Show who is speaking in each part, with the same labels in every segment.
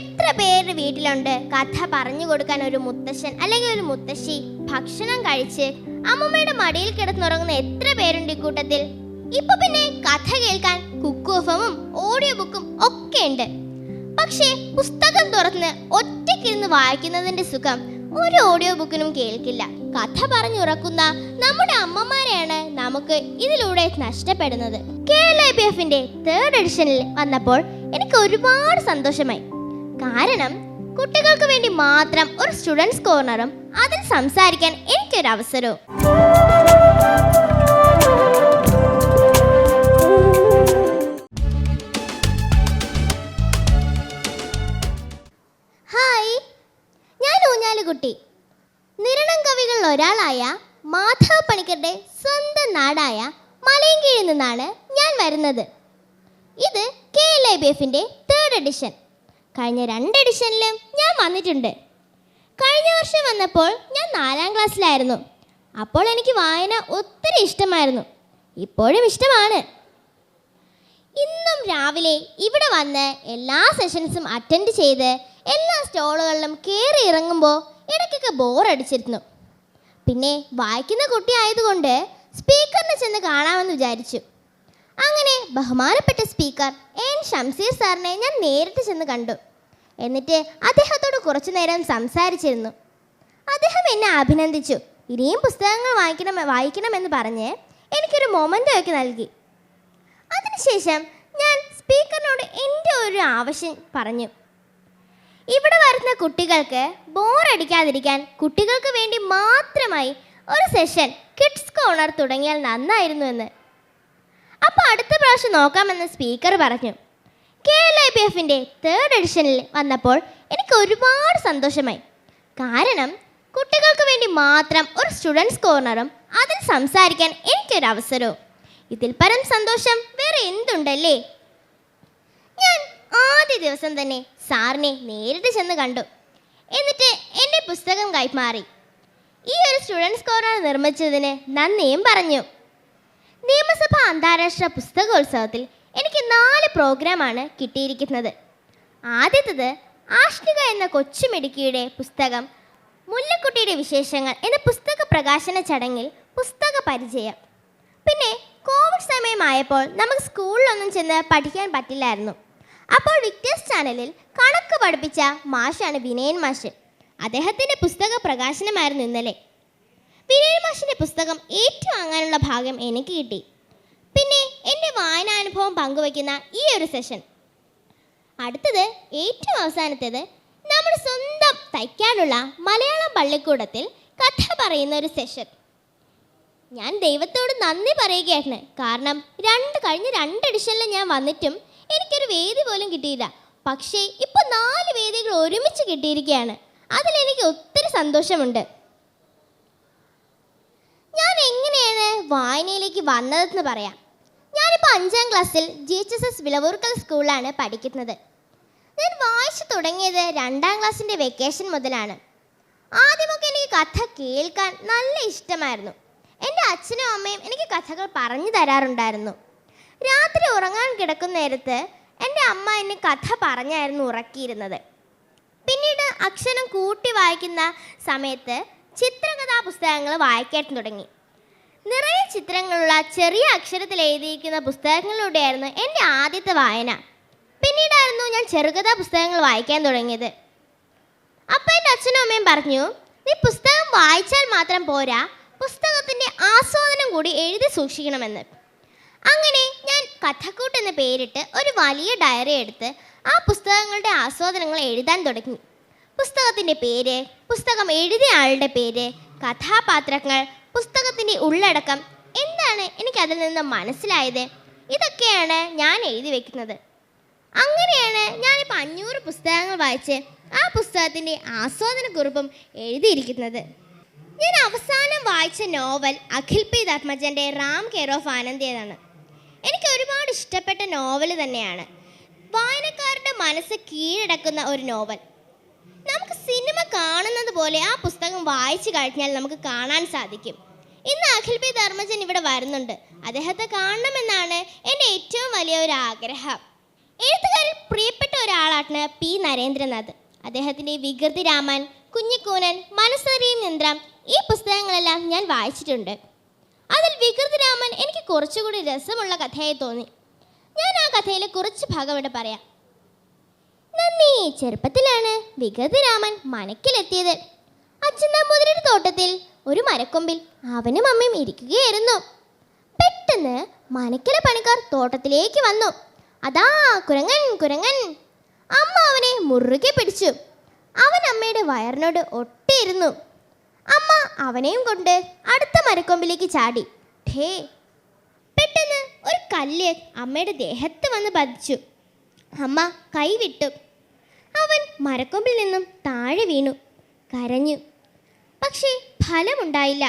Speaker 1: എത്ര പേര് വീട്ടിലുണ്ട് കഥ പറഞ്ഞു കൊടുക്കാൻ ഒരു മുത്തശ്ശൻ അല്ലെങ്കിൽ ഒരു മുത്തശ്ശി? ഭക്ഷണം കഴിച്ച് അമ്മമ്മയുടെ മടിയിൽ കിടന്നുറങ്ങുന്ന എത്ര പേരുണ്ട് ഇക്കൂട്ടത്തിൽ? ഇപ്പൊ പിന്നെ കഥ കേൾക്കാൻ കുക്കു എഫ്എമ്മും ഓഡിയോ ബുക്കും ഒക്കെ ഉണ്ട്. പക്ഷേ പുസ്തകം തുറന്ന് ഒറ്റയ്ക്കിരുന്ന് വായിക്കുന്നതിന്റെ സുഖം ഒരു ഓഡിയോ ബുക്കിനും കേൾക്കില്ല. കഥ പറഞ്ഞുറക്കുന്ന നമ്മുടെ അമ്മമാരെയാണ് നമുക്ക് ഇതിലൂടെ നഷ്ടപ്പെടുന്നത്. KLIPFന്റെ 3rd എഡിഷനിൽ വന്നപ്പോൾ എനിക്ക് ഒരുപാട് സന്തോഷമായി. കാരണം കുട്ടികൾക്ക് വേണ്ടി മാത്രം ഒരു സ്റ്റുഡൻസ് കോർണറും അതിൽ സംസാരിക്കാൻ എനിക്കൊരു അവസരവും. ഹായ്, ഞാൻ ഊഞ്ഞാലുകുട്ടി. നിരണം കവികളിൽ ഒരാളായ മാധവ പണിക്കരുടെ സ്വന്തം നാടായ മലയൻകീഴിൽ നിന്നാണ് ഞാൻ വരുന്നത്. ഇത് KLIPFന്റെ 3rd എഡിഷൻ. കഴിഞ്ഞ 2 എഡിഷനിലും ഞാൻ വന്നിട്ടുണ്ട്. കഴിഞ്ഞ വർഷം വന്നപ്പോൾ ഞാൻ 4ാം ക്ലാസ്സിലായിരുന്നു. അപ്പോൾ എനിക്ക് വായന ഒത്തിരി ഇഷ്ടമായിരുന്നു. ഇപ്പോഴും ഇഷ്ടമാണ്. ഇന്നും രാവിലെ ഇവിടെ വന്ന് എല്ലാ സെഷൻസും അറ്റൻഡ് ചെയ്ത് എല്ലാ സ്റ്റോളുകളിലും കയറി ഇറങ്ങുമ്പോൾ ഇടയ്ക്കൊക്കെ ബോറടിച്ചിരുന്നു. പിന്നെ വായിക്കുന്ന കുട്ടി ആയതുകൊണ്ട് സ്പീക്കറിനെ ചെന്ന് കാണാമെന്ന് വിചാരിച്ചു. അങ്ങനെ ബഹുമാനപ്പെട്ട സ്പീക്കർ എൻ ഷംസീർ സാറിനെ ഞാൻ നേരിട്ട് ചെന്ന് കണ്ടു. എന്നിട്ട് അദ്ദേഹത്തോട് കുറച്ചു നേരം സംസാരിച്ചിരുന്നു. അദ്ദേഹം എന്നെ അഭിനന്ദിച്ചു. ഇനിയും പുസ്തകങ്ങൾ വായിക്കണമെന്ന് പറഞ്ഞ് എനിക്കൊരു മൊമെൻ്റോ ഒക്കെ നൽകി. അതിനുശേഷം ഞാൻ സ്പീക്കറിനോട് എൻ്റെ ഒരു ആവശ്യം പറഞ്ഞു. ഇവിടെ വരുന്ന കുട്ടികൾക്ക് ബോറടിക്കാതിരിക്കാൻ കുട്ടികൾക്ക് വേണ്ടി മാത്രമായി ഒരു സെഷൻ കിഡ്സ് കോർണർ തുടങ്ങിയാൽ നന്നായിരുന്നു എന്ന്. അപ്പോൾ അടുത്ത പ്രാവശ്യം നോക്കാമെന്ന് സ്പീക്കർ പറഞ്ഞു. KLIPFന്റെ 3rd എഡിഷനിൽ വന്നപ്പോൾ എനിക്ക് ഒരുപാട് സന്തോഷമായി. കാരണം കുട്ടികൾക്ക് വേണ്ടി മാത്രം ഒരു സ്റ്റുഡൻസ് കോർണറും അതിൽ സംസാരിക്കാൻ എനിക്കൊരു അവസരവും. ഇതിൽ പരം സന്തോഷം വേറെ എന്തുണ്ടല്ലേ? ഞാൻ ആദ്യ ദിവസം തന്നെ സാറിനെ നേരിട്ട് ചെന്ന് കണ്ടു. എന്നിട്ട് എൻ്റെ പുസ്തകം കൈമാറി. ഈ ഒരു സ്റ്റുഡൻസ് കോർണർ നിർമ്മിച്ചതിന് നന്ദിയും പറഞ്ഞു. നിയമസഭ അന്താരാഷ്ട്ര പുസ്തകോത്സവത്തിൽ എനിക്ക് 4 പ്രോഗ്രാമാണ് കിട്ടിയിരിക്കുന്നത്. ആദ്യത്തേത് ആഷ്നിക എന്ന കൊച്ചുമിടുക്കിയുടെ പുസ്തകം മുല്ലക്കുട്ടിയുടെ വിശേഷങ്ങൾ എന്ന പുസ്തക പ്രകാശന ചടങ്ങിൽ പുസ്തക പരിചയം. പിന്നെ കോവിഡ് സമയമായപ്പോൾ നമുക്ക് സ്കൂളിലൊന്നും ചെന്ന് പഠിക്കാൻ പറ്റില്ലായിരുന്നു. അപ്പോൾ വിക്ടേഴ്സ് ചാനലിൽ കണക്ക് പഠിപ്പിച്ച മാഷാണ് വിനയൻ മാഷ്. അദ്ദേഹത്തിൻ്റെ പുസ്തക പ്രകാശനമായിരുന്നു ഇന്നലെ. വിനയൻ മാഷിൻ്റെ പുസ്തകം ഏറ്റുവാങ്ങാനുള്ള ഭാഗ്യം എനിക്ക് കിട്ടി. പിന്നെ എൻ്റെ വായനാനുഭവം പങ്കുവയ്ക്കുന്ന ഈ ഒരു സെഷൻ. അടുത്തത് ഏറ്റവും അവസാനത്തേത് നമ്മുടെ സ്വന്തം തൈക്കാടുള്ള മലയാളം പള്ളിക്കൂടത്തിൽ കഥ പറയുന്ന ഒരു സെഷൻ. ഞാൻ ദൈവത്തോട് നന്ദി പറയുകയാണ്. കാരണം കഴിഞ്ഞ 2 എഡിഷനിൽ ഞാൻ വന്നിട്ടും എനിക്കൊരു വേദി പോലും കിട്ടിയില്ല. പക്ഷേ ഇപ്പോൾ 4 വേദികൾ ഒരുമിച്ച് കിട്ടിയിരിക്കുകയാണ്. അതിലെനിക്ക് ഒത്തിരി സന്തോഷമുണ്ട്. ഞാൻ എങ്ങനെയാണ് വായനയിലേക്ക് വന്നതെന്ന് പറയാം. ഞാനിപ്പോൾ 5ാം ക്ലാസ്സിൽ GHSS വിളവൂർക്കൽ സ്കൂളിലാണ് പഠിക്കുന്നത്. ഞാൻ വായിച്ചു തുടങ്ങിയത് 2ാം ക്ലാസ്സിൻ്റെ വെക്കേഷൻ മുതലാണ്. ആദ്യമൊക്കെ എനിക്ക് കഥ കേൾക്കാൻ നല്ല ഇഷ്ടമായിരുന്നു. എൻ്റെ അച്ഛനും അമ്മയും എനിക്ക് കഥകൾ പറഞ്ഞു തരാറുണ്ടായിരുന്നു. രാത്രി ഉറങ്ങാൻ കിടക്കുന്ന നേരത്ത് എൻ്റെ അമ്മ എന്നെ കഥ പറഞ്ഞായിരുന്നു ഉറക്കിയിരുന്നത്. പിന്നീട് അക്ഷരം കൂട്ടി വായിക്കുന്ന സമയത്ത് ചിത്രകഥാ പുസ്തകങ്ങൾ വായിക്കാൻ തുടങ്ങി. നിറയെ ചിത്രങ്ങളുള്ള ചെറിയ അക്ഷരത്തിൽ എഴുതിയിരിക്കുന്ന പുസ്തകങ്ങളിലൂടെയായിരുന്നു എൻ്റെ ആദ്യത്തെ വായന. പിന്നീടായിരുന്നു ഞാൻ ചെറുകഥാ പുസ്തകങ്ങൾ വായിക്കാൻ തുടങ്ങിയത്. അപ്പോൾ എൻ്റെ അച്ഛനും അമ്മയും പറഞ്ഞു, നീ പുസ്തകം വായിച്ചാൽ മാത്രം പോരാ, പുസ്തകത്തിൻ്റെ ആസ്വാദനം കൂടി എഴുതി സൂക്ഷിക്കണമെന്ന്. അങ്ങനെ ഞാൻ കഥക്കൂട്ട് എന്ന പേരിട്ട് ഒരു വലിയ ഡയറി എടുത്ത് ആ പുസ്തകങ്ങളുടെ ആസ്വാദനങ്ങൾ എഴുതാൻ തുടങ്ങി. പുസ്തകത്തിൻ്റെ പേര്, പുസ്തകം എഴുതിയ ആളുടെ പേര്, കഥാപാത്രങ്ങൾ, പുസ്തകത്തിൻ്റെ ഉള്ളടക്കം, എന്താണ് എനിക്കതിൽ നിന്ന് മനസ്സിലായത്, ഇതൊക്കെയാണ് ഞാൻ എഴുതി വയ്ക്കുന്നത്. അങ്ങനെയാണ് ഞാനിപ്പോൾ 500 പുസ്തകങ്ങൾ വായിച്ച് ആ പുസ്തകത്തിൻ്റെ ആസ്വാദനക്കുറിപ്പും എഴുതിയിരിക്കുന്നത്. ഞാൻ അവസാനം വായിച്ച നോവൽ അഖിൽ പി ധർമ്മജൻ്റെ റാം കെയർ ഓഫ് ആനന്ദേതാണ്. എനിക്ക് ഒരുപാട് ഇഷ്ടപ്പെട്ട നോവൽ തന്നെയാണ്. വായനക്കാരുടെ മനസ്സ് കീഴടക്കുന്ന ഒരു നോവൽ. നമുക്ക് സിനിമ കാണുന്നത് പോലെ ആ പുസ്തകം വായിച്ചു കഴിഞ്ഞാൽ നമുക്ക് കാണാൻ സാധിക്കും. ഇന്ന് അഖിൽ പി ധർമ്മജൻ ഇവിടെ വരുന്നുണ്ട്. അദ്ദേഹത്തെ കാണണമെന്നാണ് എൻ്റെ ഏറ്റവും വലിയ ഒരു ആഗ്രഹം. എഴുത്തുകാരിൽ പ്രിയപ്പെട്ട ഒരാളാണ് പി നരേന്ദ്രനാഥ്. അദ്ദേഹത്തിൻ്റെ വികൃതി രാമൻ, കുഞ്ഞിക്കൂനൻ, മനസ്സറിയും യന്ത്രം ഈ പുസ്തകങ്ങളെല്ലാം ഞാൻ വായിച്ചിട്ടുണ്ട്. അതിൽ വികൃതി രാമൻ എനിക്ക് കുറച്ചുകൂടി രസമുള്ള കഥയായി തോന്നി. ഞാൻ ആ കഥയിലെ കുറച്ച് ഭാഗം ഇവിടെ പറയാം. നന്ദി ചെറുപ്പത്തിലാണ് വികൃതി രാമൻ മനക്കിലെത്തിയത്. അച്ഛൻ നമ്പൂതിരിയുടെ തോട്ടത്തിൽ ഒരു മരക്കൊമ്പിൽ അവനും അമ്മയും ഇരിക്കുകയായിരുന്നു. പെട്ടെന്ന് മനക്കിലെ പണിക്കാർ തോട്ടത്തിലേക്ക് വന്നു. അതാ കുരങ്ങൻ കുരങ്ങൻ! അമ്മ അവനെ മുറുകെ പിടിച്ചു. അവൻ അമ്മയുടെ വയറിനോട് ഒട്ടിയിരുന്നു. അമ്മ അവനെയും കൊണ്ട് അടുത്ത മരക്കൊമ്പിലേക്ക് ചാടി. ഠേ! പെട്ടെന്ന് ഒരു കല്ല് അമ്മയുടെ ദേഹത്ത് വന്ന് പതിച്ചു. അമ്മ കൈവിട്ടു. അവൻ മരക്കൊമ്പിൽ നിന്നും താഴെ വീണു. കരഞ്ഞു. പക്ഷേ ഫലമുണ്ടായില്ല.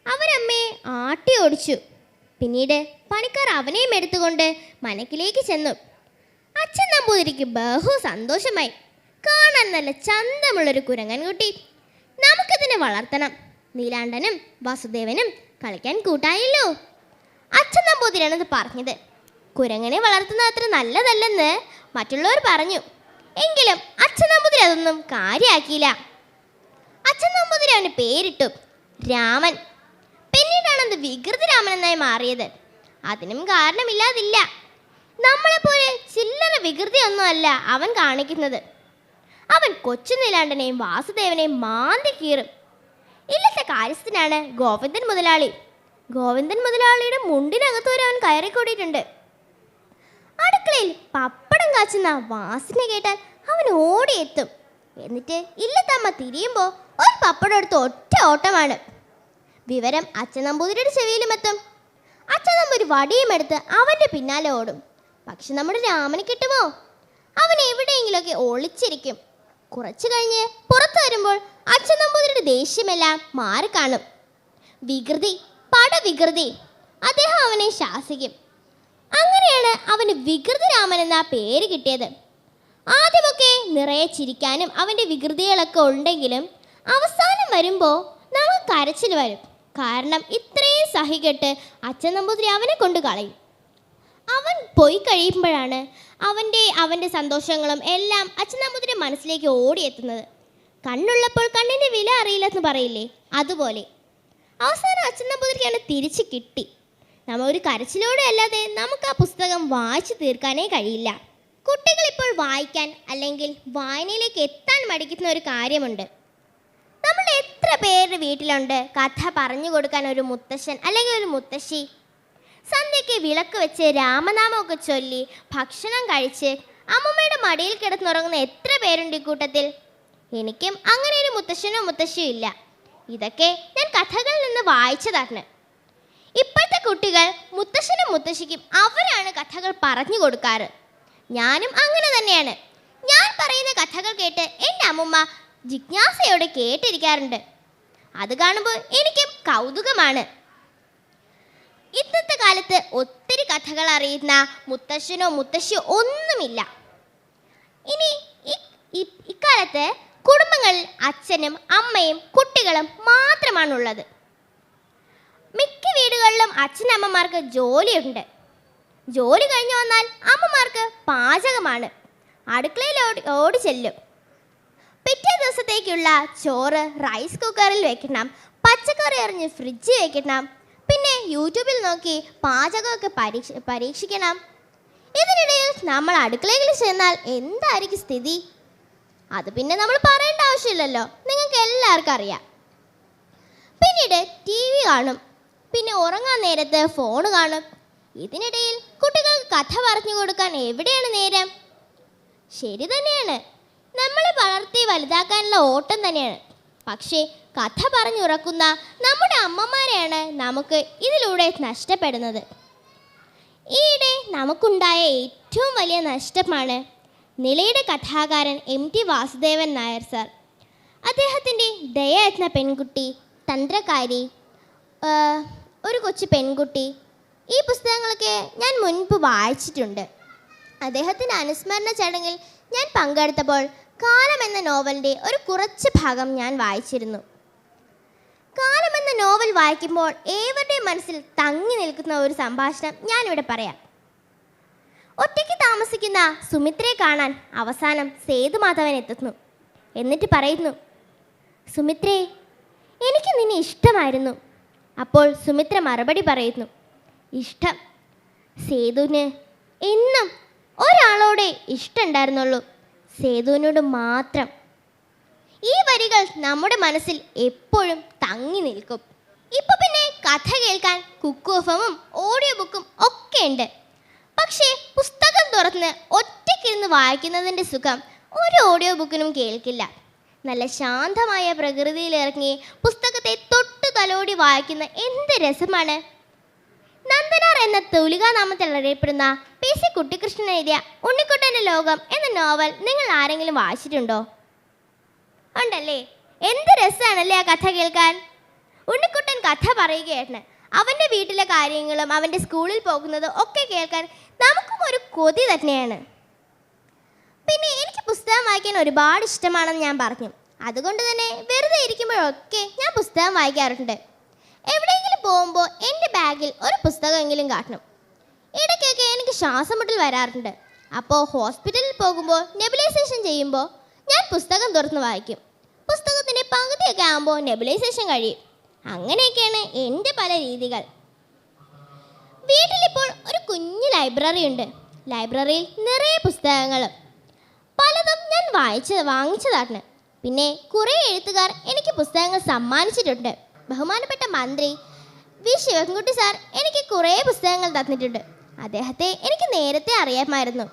Speaker 1: അവരമ്മയെ ആട്ടി ഓടിച്ചു. പിന്നീട് പണിക്കാർ അവനെയും എടുത്തുകൊണ്ട് മനക്കിലേക്ക് ചെന്നു. അച്ഛൻ നമ്പൂതിരിക്ക് ബഹു സന്തോഷമായി. കാണാൻ നല്ല ചന്തമുള്ളൊരു കുരങ്ങൻ കുട്ടി, നമുക്കിതിനെ വളർത്തണം. നീലാണ്ടനും വാസുദേവനും കളിക്കാൻ കൂട്ടായല്ലോ. അച്ഛൻ നമ്പൂതിരിയാണത് പറഞ്ഞത്. കുരങ്ങനെ വളർത്തുന്നത് അത്ര നല്ലതല്ലെന്ന് മറ്റുള്ളവർ പറഞ്ഞു. എങ്കിലും അച്ഛൻ നമ്പൂതിരി അതൊന്നും കാര്യമാക്കിയില്ല. അച്ഛൻ നമ്പൂതിരി അവന് പേരിട്ടു രാമൻ. പിന്നീടാണത് വികൃതി രാമൻ എന്നായി മാറിയത്. അതിനും കാരണമില്ലാതില്ല. നമ്മളെപ്പോലെ ചില്ലറ വികൃതിയൊന്നും അല്ല അവൻ കാണിക്കുന്നത്. അവൻ കൊച്ചു നീലാണ്ടനെയും വാസുദേവനെയും മാന്തി കീറും. ഇല്ലത്തെ കാര്യസ്ഥനാണ് ഗോവിന്ദൻ മുതലാളി. ഗോവിന്ദൻ മുതലാളിയുടെ മുണ്ടിനകത്ത് വരെ അവൻ കയറിക്കൂടിയിട്ടുണ്ട്. അടുക്കളയിൽ പപ്പടം കാച്ചുന്ന വാസന കേട്ടാൽ അവൻ ഓടിയെത്തും. എന്നിട്ട് ഇല്ലത്തമ്മ തിരിയുമ്പോൾ ഒരു പപ്പടം എടുത്ത് ഒറ്റ ഓട്ടമാണ്. വിവരം അച്ഛൻ നമ്പൂതിരിയുടെ ചെവിയിലുമെത്തും. അച്ഛൻ നമ്പൂതിരി വടിയും എടുത്ത് അവൻ്റെ പിന്നാലെ ഓടും. പക്ഷെ നമ്മുടെ രാമന് കിട്ടുമോ? അവൻ എവിടെയെങ്കിലുമൊക്കെ ഒളിച്ചിരിക്കും. കുറച്ചു കഴിഞ്ഞ് പുറത്തു വരുമ്പോൾ അച്ഛൻ നമ്പൂതിരിയുടെ ദേഷ്യമെല്ലാം മാറിക്കാണും. വികൃതി, പടവികൃതി! അദ്ദേഹം അവനെ ശാസിക്കും. അങ്ങനെയാണ് അവന് വികൃതി രാമൻ എന്ന പേര് കിട്ടിയത്. ആദ്യമൊക്കെ നിറയെ ചിരിക്കാനും അവൻ്റെ വികൃതികളൊക്കെ ഉണ്ടെങ്കിലും അവസാനം വരുമ്പോൾ നമുക്ക് കരച്ചിൽ വരും. കാരണം ഇത്രയും സഹികെട്ട് അച്ഛൻ നമ്പൂതിരി അവനെ കൊണ്ട് കളയും. അവൻ പോയി കഴിയുമ്പോഴാണ് അവൻ്റെ സന്തോഷങ്ങളും എല്ലാം അച്ഛൻ നമ്പൂതിരി മനസ്സിലേക്ക് ഓടിയെത്തുന്നത്. കണ്ണുള്ളപ്പോൾ കണ്ണിൻ്റെ വില അറിയില്ലെന്ന് പറയില്ലേ, അതുപോലെ അവസാനം അച്ഛൻ നമ്പൂതിരിക്ക് അവനെ തിരിച്ച് കിട്ടി. നമ്മൾ ഒരു കരച്ചിലൂടെ അല്ലാതെ നമുക്ക് ആ പുസ്തകം വായിച്ചു തീർക്കാനേ കഴിയില്ല. കുട്ടികൾ ഇപ്പോൾ വായിക്കാൻ അല്ലെങ്കിൽ വായനയിലേക്ക് എത്താൻ മടിക്കുന്ന ഒരു കാര്യമുണ്ട്. നമ്മൾ എത്ര പേരുടെ വീട്ടിലുണ്ട് കഥ പറഞ്ഞു കൊടുക്കാൻ ഒരു മുത്തശ്ശൻ അല്ലെങ്കിൽ ഒരു മുത്തശ്ശി? സന്ധ്യയ്ക്ക് വിളക്ക് വെച്ച് രാമനാമമൊക്കെ ചൊല്ലി ഭക്ഷണം കഴിച്ച് അമ്മമ്മയുടെ മടിയിൽ കിടന്നുറങ്ങുന്ന എത്ര പേരുണ്ട് ഈ കൂട്ടത്തിൽ? എനിക്കും അങ്ങനെ ഒരു മുത്തശ്ശനോ മുത്തശ്ശിയോ ഇല്ല. ഇതൊക്കെ ഞാൻ കഥകളിൽ നിന്ന് വായിച്ചതാണ്. ഇപ്പോഴത്തെ കുട്ടികൾ മുത്തശ്ശനും മുത്തശ്ശിക്കും അവരാണ് കഥകൾ പറഞ്ഞു കൊടുക്കാറ്. ഞാനും അങ്ങനെ തന്നെയാണ്. ഞാൻ പറയുന്ന കഥകൾ കേട്ട് എൻ്റെ അമ്മൂമ്മ ജിജ്ഞാസയോടെ കേട്ടിരിക്കാറുണ്ട്. അത് കാണുമ്പോൾ എനിക്കും കൗതുകമാണ്. ഇന്നത്തെ കാലത്ത് ഒത്തിരി കഥകൾ അറിയുന്ന മുത്തശ്ശനോ മുത്തശ്ശിയോ ഒന്നുമില്ല. ഇനി ഇക്കാലത്ത് കുടുംബങ്ങളിൽ അച്ഛനും അമ്മയും കുട്ടികളും മാത്രമാണുള്ളത്. മിക്ക വീടുകളിലും അച്ഛനമ്മമാർക്ക് ജോലിയുണ്ട്. ജോലി കഴിഞ്ഞു വന്നാൽ അമ്മമാർക്ക് പാചകമാണ്. അടുക്കളയിൽ ഓടി ചെല്ലും. പിറ്റേ ദിവസത്തേക്കുള്ള ചോറ് റൈസ് കുക്കറിൽ വെക്കണം, പച്ചക്കറി എറിഞ്ഞ് ഫ്രിഡ്ജിൽ വെക്കണം, പിന്നെ യൂട്യൂബിൽ നോക്കി പാചകമൊക്കെ പരീക്ഷിക്കണം. ഇതിനിടയിൽ നമ്മൾ അടുക്കളയിൽ ചെന്നാൽ എന്തായിരിക്കും സ്ഥിതി? അത് പിന്നെ നമ്മൾ പറയേണ്ട ആവശ്യമില്ലല്ലോ, നിങ്ങൾക്ക് എല്ലാവർക്കും അറിയാം. പിന്നീട് TV കാണും, പിന്നെ ഉറങ്ങാൻ നേരത്ത് ഫോൺ കാണും. ഇതിനിടയിൽ കുട്ടികൾക്ക് കഥ പറഞ്ഞു കൊടുക്കാൻ എവിടെയാണ് നേരം? ശരി തന്നെയാണ്, നമ്മളെ വളർത്തി വലുതാക്കാനുള്ള ഓട്ടം തന്നെയാണ്. പക്ഷേ കഥ പറഞ്ഞുറക്കുന്ന നമ്മുടെ അമ്മമാരെയാണ് നമുക്ക് ഇതിലൂടെ നഷ്ടപ്പെടുന്നത്. ഈയിടെ നമുക്കുണ്ടായ ഏറ്റവും വലിയ നഷ്ടമാണ് നിലയുടെ കഥാകാരൻ MT വാസുദേവൻ നായർ സാർ. അദ്ദേഹത്തിൻ്റെ ദയ എന്ന പെൺകുട്ടി, തന്ത്രക്കാരി, ഒരു കൊച്ചു പെൺകുട്ടി, ഈ പുസ്തകങ്ങളൊക്കെ ഞാൻ മുൻപ് വായിച്ചിട്ടുണ്ട്. അദ്ദേഹത്തിൻ്റെ അനുസ്മരണ ചടങ്ങിൽ ഞാൻ പങ്കെടുത്തപ്പോൾ കാലം എന്ന നോവലിൻ്റെ ഒരു കുറച്ച് ഭാഗം ഞാൻ വായിച്ചിരുന്നു. കാലം എന്ന നോവൽ വായിക്കുമ്പോൾ ഏവരുടെയും മനസ്സിൽ തങ്ങി നിൽക്കുന്ന ഒരു സംഭാഷണം ഞാനിവിടെ പറയാം. ഒറ്റയ്ക്ക് താമസിക്കുന്ന സുമിത്രയെ കാണാൻ അവസാനം സേതുമാധവൻ എത്തുന്നു. എന്നിട്ട് പറയുന്നു, സുമിത്രേ, എനിക്ക് നിന്നെ ഇഷ്ടമായിരുന്നു. അപ്പോൾ സുമിത്ര മറുപടി പറയുന്നു, ഇഷ്ടം? സേതുവിന് എന്നും ഒരാളോടെ ഇഷ്ടമുണ്ടായിരുന്നുള്ളൂ, സേതുവിനോട് മാത്രം. ഈ വരികൾ നമ്മുടെ മനസ്സിൽ എപ്പോഴും തങ്ങി നിൽക്കും. ഇപ്പൊ പിന്നെ കഥ കേൾക്കാൻ കുക്കു എഫ്എമ്മും ഓഡിയോ ബുക്കും ഒക്കെ ഉണ്ട്. പക്ഷേ പുസ്തകം തുറന്ന് ഒറ്റയ്ക്കിരുന്ന് വായിക്കുന്നതിൻ്റെ സുഖം ഒരു ഓഡിയോ ബുക്കിനും കേൾക്കില്ല. നല്ല ശാന്തമായ പ്രകൃതിയിൽ ഇറങ്ങി പുസ്തകത്തെ തൊട്ടു തലോടി വായിക്കുന്ന എന്ത് രസമാണ്. നന്ദനാർ എന്ന തൂലികാനാമത്തിൽ അറിയപ്പെടുന്ന PC കുട്ടിക്കൃഷ്ണൻ എഴുതിയ ഉണ്ണിക്കുട്ടൻ്റെ ലോകം എന്ന നോവൽ നിങ്ങൾ ആരെങ്കിലും വായിച്ചിട്ടുണ്ടോ? ഉണ്ടല്ലേ? എന്ത് രസമാണല്ലേ ആ കഥ കേൾക്കാൻ. ഉണ്ണിക്കുട്ടൻ കഥ പറയുകയാണ്. അവൻ്റെ വീട്ടിലെ കാര്യങ്ങളും അവൻ്റെ സ്കൂളിൽ പോകുന്നതും ഒക്കെ കേൾക്കാൻ നമുക്കും ഒരു കൊതി തന്നെയാണ്. പിന്നെ എനിക്ക് പുസ്തകം വായിക്കാൻ ഒരുപാട് ഇഷ്ടമാണെന്ന് ഞാൻ പറഞ്ഞു. അതുകൊണ്ട് തന്നെ വെറുതെ ഇരിക്കുമ്പോഴൊക്കെ ഞാൻ പുസ്തകം വായിക്കാറുണ്ട്. എവിടെയെങ്കിലും പോകുമ്പോൾ എൻ്റെ ബാഗിൽ ഒരു പുസ്തകമെങ്കിലും കാണണം. ഇടയ്ക്കൊക്കെ എനിക്ക് ശ്വാസം മുട്ടൽ വരാറുണ്ട്. അപ്പോൾ ഹോസ്പിറ്റലിൽ പോകുമ്പോൾ നെബുലൈസേഷൻ ചെയ്യുമ്പോൾ ഞാൻ പുസ്തകം തുറന്ന് വായിക്കും. പുസ്തകത്തിൻ്റെ പകുതിയൊക്കെ ആകുമ്പോൾ നെബുലൈസേഷൻ കഴിയും. അങ്ങനെയൊക്കെയാണ് എൻ്റെ പല രീതികൾ. വീട്ടിലിപ്പോൾ ഒരു കുഞ്ഞു ലൈബ്രറി ഉണ്ട്. ലൈബ്രറിയിൽ നിറയെ പുസ്തകങ്ങളും പലതും ഞാൻ വാങ്ങിച്ചതാണ്. പിന്നെ കുറേ എഴുത്തുകാർ എനിക്ക് പുസ്തകങ്ങൾ സമ്മാനിച്ചിട്ടുണ്ട്. ബഹുമാനപ്പെട്ട മന്ത്രി വി ശിവൻകുട്ടി സാർ എനിക്ക് കുറേ പുസ്തകങ്ങൾ തന്നിട്ടുണ്ട്. അദ്ദേഹത്തെ എനിക്ക് നേരത്തെ അറിയാമായിരുന്നു.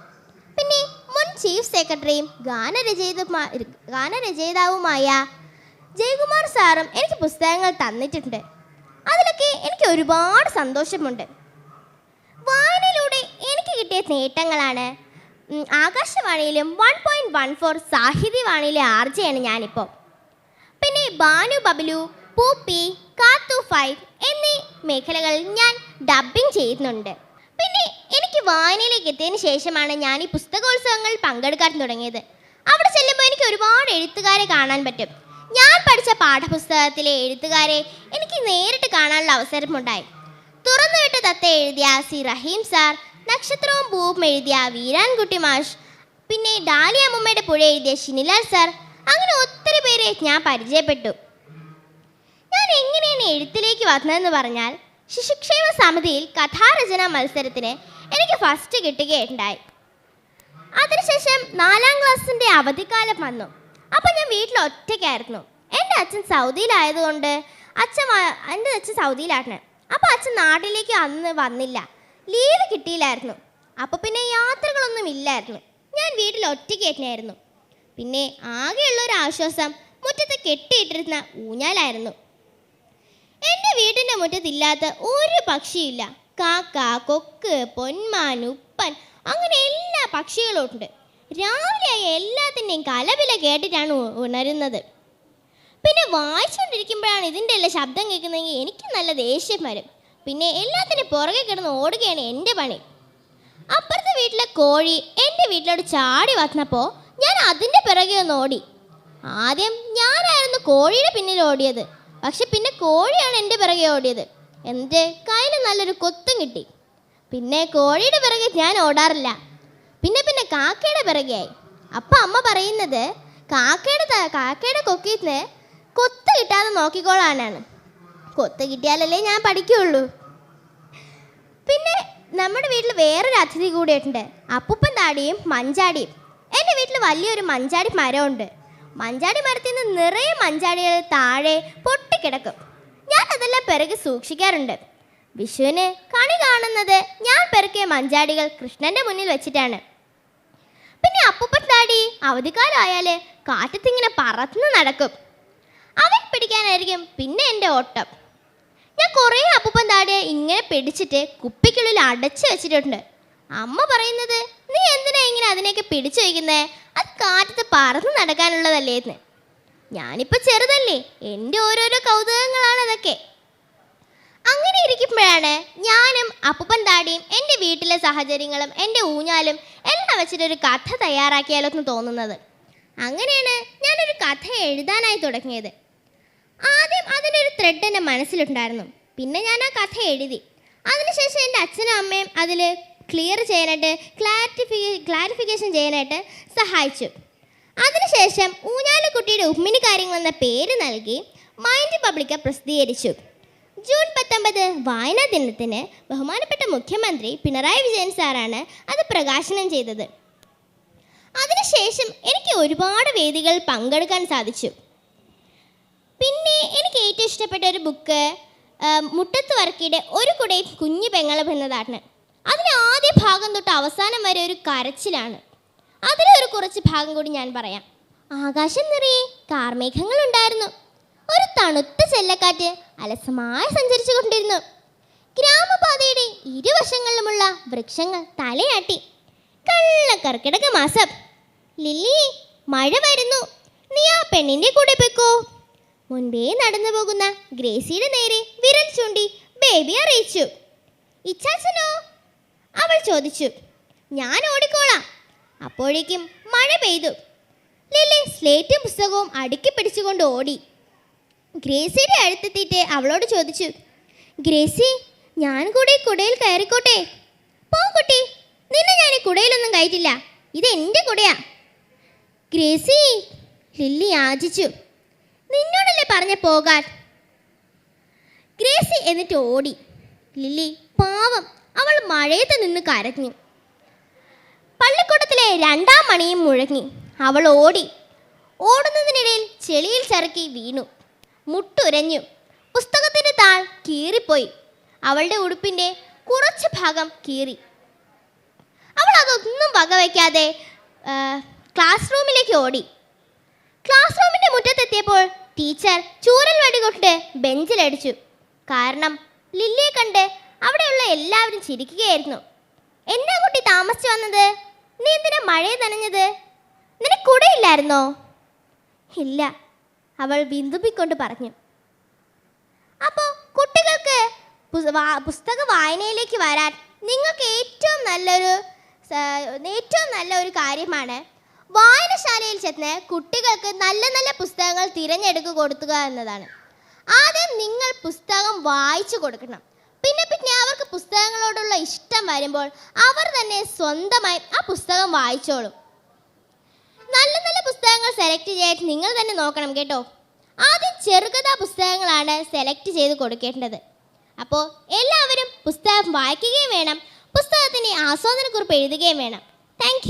Speaker 1: പിന്നെ മുൻ ചീഫ് സെക്രട്ടറിയും ഗാനരചയിതാവുമായ ജയകുമാർ സാറും എനിക്ക് പുസ്തകങ്ങൾ തന്നിട്ടുണ്ട്. അതിലൊക്കെ എനിക്ക് ഒരുപാട് സന്തോഷമുണ്ട്. വായനയിലൂടെ എനിക്ക് കിട്ടിയ നേട്ടങ്ങളാണ്. ആകാശവാണിയിലും 1.14 സാഹിത്യവാണിയിലെ ആർജയാണ് ഞാനിപ്പോൾ. പിന്നെ ബാനു ബബ്ലു, പൂപ്പി, കാത്തു 5 എന്നീ മേഖലകളിൽ ഞാൻ ഡബ്ബിംഗ് ചെയ്യുന്നുണ്ട്. പിന്നെ എനിക്ക് വായനയിലേക്ക് എത്തിയതിന് ശേഷമാണ് ഞാൻ ഈ പുസ്തകോത്സവങ്ങളിൽ പങ്കെടുക്കാൻ തുടങ്ങിയത്. അവിടെ ചെല്ലുമ്പോൾ എനിക്ക് ഒരുപാട് എഴുത്തുകാരെ കാണാൻ പറ്റും. ഞാൻ പഠിച്ച പാഠപുസ്തകത്തിലെ എഴുത്തുകാരെ എനിക്ക് നേരിട്ട് കാണാനുള്ള അവസരമുണ്ടായി. തുറന്നുവിട്ട തത്ത എഴുതിയ സി റഹീം സാർ, നക്ഷത്രവും പൂവും എഴുതിയ വീരാൻകുട്ടി മാഷ്, പിന്നെ ഡാലിയ അമ്മൂമ്മയുടെ പുഴ എഴുതിയ ഷിനിലാൽ സാർ, അങ്ങനെ ഒത്തിരി പേരെ ഞാൻ പരിചയപ്പെട്ടു. ഞാൻ എങ്ങനെയാണ് എഴുത്തിലേക്ക് വന്നതെന്ന് പറഞ്ഞാൽ, ശിശുക്ഷേമ സമിതിയിൽ കഥാരചനാ മത്സരത്തിന് എനിക്ക് ഫസ്റ്റ് കിട്ടുകയുണ്ടായി. അതിനുശേഷം 4ാം ക്ലാസ്സിൻ്റെ അവധിക്കാലം വന്നു. അപ്പം ഞാൻ വീട്ടിൽ ഒറ്റയ്ക്കായിരുന്നു. എൻ്റെ അച്ഛൻ സൗദിയിലായതുകൊണ്ട് എൻ്റെ അച്ഛൻ സൗദിയിലാണ്. അപ്പോൾ അച്ഛൻ നാട്ടിലേക്ക് അന്ന് വന്നില്ല, ലീവ് കിട്ടിയില്ലായിരുന്നു. അപ്പോൾ പിന്നെ യാത്രകളൊന്നും ഇല്ലായിരുന്നു. ഞാൻ വീട്ടിൽ ഒറ്റയ്ക്ക് തന്നെയായിരുന്നു. പിന്നെ ആകെയുള്ളൊരു ആശ്വാസം മുറ്റത്ത് കെട്ടിയിട്ടിരുന്ന ഊഞ്ഞാലായിരുന്നു. എൻ്റെ വീട്ടിൻ്റെ മുറ്റത്തില്ലാത്ത ഒരു പക്ഷിയില്ല. കാക്ക, കൊക്ക്, പൊന്മാൻ, ഉപ്പൻ, അങ്ങനെ എല്ലാ പക്ഷികളും ഉണ്ട്. രാവിലെ എല്ലാത്തിൻ്റെയും കലപില കേട്ടിട്ടാണ് ഉണരുന്നത്. പിന്നെ വായിച്ചുകൊണ്ടിരിക്കുമ്പോഴാണ് ഇതിൻ്റെ എല്ലാം ശബ്ദം കേൾക്കുന്നതെങ്കിൽ എനിക്ക് നല്ല ദേഷ്യം വരും. പിന്നെ എല്ലാത്തിനും പുറകെ കിടന്ന് ഓടുകയാണ് എൻ്റെ പണി. അപ്പുറത്തെ വീട്ടിലെ കോഴി എൻ്റെ വീട്ടിലോട്ട് ചാടി വന്നപ്പോൾ ഞാൻ അതിൻ്റെ പിറകെ ഒന്ന് ഓടി. ആദ്യം ഞാനായിരുന്നു കോഴിയുടെ പിന്നിൽ ഓടിയത്. പക്ഷെ പിന്നെ കോഴിയാണ് എൻ്റെ പിറകെ ഓടിയത്. എൻ്റെ കയ്യിൽ നല്ലൊരു കൊത്തും കിട്ടി. പിന്നെ കോഴിയുടെ പിറകെ ഞാൻ ഓടാറില്ല. പിന്നെ കാക്കയുടെ പിറകെയായി. അപ്പം അമ്മ പറയുന്നത് കാക്കയുടെ കൊക്കിന്ന് കൊത്ത് കിട്ടാതെ നോക്കിക്കോളാനാണ്. കൊത്ത് കിട്ടിയാലല്ലേ ഞാൻ പഠിക്കുകയുള്ളൂ. പിന്നെ നമ്മുടെ വീട്ടിൽ വേറൊരു അതിഥി കൂടിയിട്ടുണ്ട്, അപ്പൂപ്പൻ താടിയും മഞ്ചാടിയും. എൻ്റെ വീട്ടിൽ വലിയൊരു മഞ്ചാടി മരമുണ്ട്. മഞ്ചാടി മരത്തിൽ നിന്ന് നിറയെ മഞ്ചാടികൾ താഴെ പൊട്ടിക്കിടക്കും. ഞാൻ അതെല്ലാം പിറകെ സൂക്ഷിക്കാറുണ്ട്. വിഷുവിന് കണി കാണുന്നത് ഞാൻ പെറുക്കിയ മഞ്ചാടികൾ കൃഷ്ണൻ്റെ മുന്നിൽ വെച്ചിട്ടാണ്. പിന്നെ അപ്പൂപ്പൻ താടി അവധിക്കാലമായാൽ കാറ്റത്തിങ്ങനെ പറന്ന് നടക്കും. അവൻ പിടിക്കാനായിരിക്കും പിന്നെ എൻ്റെ ഓട്ടം. ഞാൻ കുറേ അപ്പൂപ്പൻ താടിയെ ഇങ്ങനെ പിടിച്ചിട്ട് കുപ്പിക്കുള്ളിൽ അടച്ചു വെച്ചിട്ടുണ്ട്. അമ്മ പറയുന്നത്, നീ എന്തിനാ ഇങ്ങനെ അതിനെയൊക്കെ പിടിച്ചു വയ്ക്കുന്നേ? അത് കാറ്റത്ത് പറന്ന് നടക്കാനുള്ളതല്ലേ എന്ന്. ഞാനിപ്പോൾ ചെറുതല്ലേ, എൻ്റെ ഓരോരോ കൗതുകങ്ങളാണ് അതൊക്കെ. അങ്ങനെ ഇരിക്കുമ്പോഴാണ് ഞാനും അപ്പൂപ്പൻ താടിയും എൻ്റെ വീട്ടിലെ സാഹചര്യങ്ങളും എൻ്റെ ഊഞ്ഞാലും എല്ലാം വെച്ചിട്ടൊരു കഥ തയ്യാറാക്കിയാലോ എന്ന് തോന്നുന്നത്. അങ്ങനെയാണ് ഞാനൊരു കഥ എഴുതാനായി തുടങ്ങിയത്. ആദ്യം അതിനൊരു ത്രെഡ് എൻ്റെ മനസ്സിലുണ്ടായിരുന്നു. പിന്നെ ഞാൻ ആ കഥ എഴുതി. അതിനുശേഷം എൻ്റെ അച്ഛനും അമ്മയും അതിൽ ക്ലിയർ ചെയ്യാനായിട്ട് ക്ലാരിഫിക്കേഷൻ ചെയ്യാനായിട്ട് സഹായിച്ചു. അതിനുശേഷം ഊഞ്ഞാലുകുട്ടിയുടെ ഉമ്മിണി കാര്യങ്ങൾ എന്ന പേര് നൽകി മൈൻഡ് പബ്ലിക്ക പ്രസിദ്ധീകരിച്ചു. ജൂൺ 19 വായനാ ദിനത്തിന് ബഹുമാനപ്പെട്ട മുഖ്യമന്ത്രി പിണറായി വിജയൻ സാറാണ് അത് പ്രകാശനം ചെയ്തത്. അതിനുശേഷം എനിക്ക് ഒരുപാട് വേദികളിൽ പങ്കെടുക്കാൻ സാധിച്ചു. പിന്നെ എനിക്ക് ഏറ്റവും ഇഷ്ടപ്പെട്ട ഒരു ബുക്ക് മുട്ടത്ത് വർക്കിയുടെ ഒരു കുടയും കുഞ്ഞു പെങ്ങളും എന്നതാണ്. അതിന് ആദ്യ ഭാഗം തൊട്ട് അവസാനം വരെ ഒരു കരച്ചിലാണ്. അതിലെ ഒരു കുറച്ച് ഭാഗം കൂടി ഞാൻ പറയാം. ആകാശം നിറയെ കാർമേഘങ്ങളുണ്ടായിരുന്നു. ഒരു തണുത്ത ചെല്ലക്കാറ്റ് അലസമായി സഞ്ചരിച്ചു കൊണ്ടിരുന്നു. ഗ്രാമപാതയുടെ ഇരുവശങ്ങളിലുമുള്ള വൃക്ഷങ്ങൾ തലയാട്ടി. കള്ള കർക്കിടക മാസം. ലില്ലി, മഴ വരുന്നു, നീ ആ പെണ്ണിൻ്റെ കൂടെ പൊയ്ക്കോ. മുൻപേ നടന്നു പോകുന്ന ഗ്രേസിയുടെ നേരെ വിരൽ ചൂണ്ടി ബേബി അറിയിച്ചു. ഇച്ചാച്ചനോ? അവൾ ചോദിച്ചു. ഞാൻ ഓടിക്കോളാം. അപ്പോഴേക്കും മഴ പെയ്തു. ലില്ലി സ്ലേറ്റും പുസ്തകവും അടുക്കി പിടിച്ചുകൊണ്ട് ഓടി. ഗ്രേസിയുടെ അടുത്തെത്തിയിട്ട് അവളോട് ചോദിച്ചു, ഗ്രേസി, ഞാൻ കൂടെ കുടയിൽ കയറിക്കോട്ടെ? പോ കുട്ടി, നിന്നെ ഞാൻ ഈ കുടയിലൊന്നും കയറ്റില്ല, ഇത് എൻ്റെ കുടയാ. ഗ്രേസി, ലില്ലി യാചിച്ചു. നിന്നോടല്ലേ പറഞ്ഞ പോകാൻ. ഗ്രേസി എന്നിട്ട് ഓടി. ലില്ലി പാവം, അവൾ മഴയത്ത് നിന്ന് കരഞ്ഞു. പള്ളിക്കൂടത്തിലെ 2-ാം മണിയും മുഴങ്ങി. അവൾ ഓടി. ഓടുന്നതിനിടയിൽ ചെളിയിൽ ചറുക്കി വീണു. മുട്ടുരഞ്ഞു. പുസ്തകത്തിൻ്റെ താൾ കീറിപ്പോയി. അവളുടെ ഉടുപ്പിൻ്റെ കുറച്ച് ഭാഗം കീറി. അവൾ അതൊന്നും വകവയ്ക്കാതെ ക്ലാസ് റൂമിലേക്ക് ഓടി. ക്ലാസ് റൂമിൻ്റെ മുറ്റത്തെത്തിയപ്പോൾ ടീച്ചർ ചൂരൽ വടി കൊണ്ട് ബെഞ്ചിലടിച്ചു. കാരണം ലില്ലിയെ കണ്ട് അവിടെയുള്ള എല്ലാവരും ചിരിക്കുകയായിരുന്നു. എന്താ കുട്ടി താമസിച്ചു വന്നത്? നീ എന്തിനാ മഴയെ നനഞ്ഞത്? നിനക്ക് കുടയില്ലായിരുന്നോ? ഇല്ല, അവൾ വിന്തുപ്പിക്കൊണ്ട് പറഞ്ഞു. അപ്പോൾ കുട്ടികൾക്ക് പുസ്തക വായനയിലേക്ക് വരാൻ നിങ്ങൾക്ക് ഏറ്റവും നല്ലൊരു കാര്യമാണ് വായനശാലയിൽ ചെന്ന് കുട്ടികൾക്ക് നല്ല നല്ല പുസ്തകങ്ങൾ തിരഞ്ഞെടുക്കുക കൊടുക്കുക എന്നതാണ്. ആദ്യം നിങ്ങൾ പുസ്തകം വായിച്ചു കൊടുക്കണം. പിന്നെ അവർക്ക് പുസ്തകങ്ങളോടുള്ള ഇഷ്ടം വരുമ്പോൾ അവർ തന്നെ സ്വന്തമായി ആ പുസ്തകം വായിച്ചോളും. നല്ല നല്ല പുസ്തകങ്ങൾ സെലക്ട് ചെയ്യാൻ നിങ്ങൾ തന്നെ നോക്കണം കേട്ടോ. ആദ്യം ചെറുകഥാ പുസ്തകങ്ങളാണ് സെലക്ട് ചെയ്ത് കൊടുക്കേണ്ടത്. അപ്പോൾ എല്ലാവരും പുസ്തകം വായിക്കുകയും വേണം, പുസ്തകത്തിൻ്റെ ആസ്വാദനക്കുറിപ്പ് എഴുതുകയും വേണം. താങ്ക്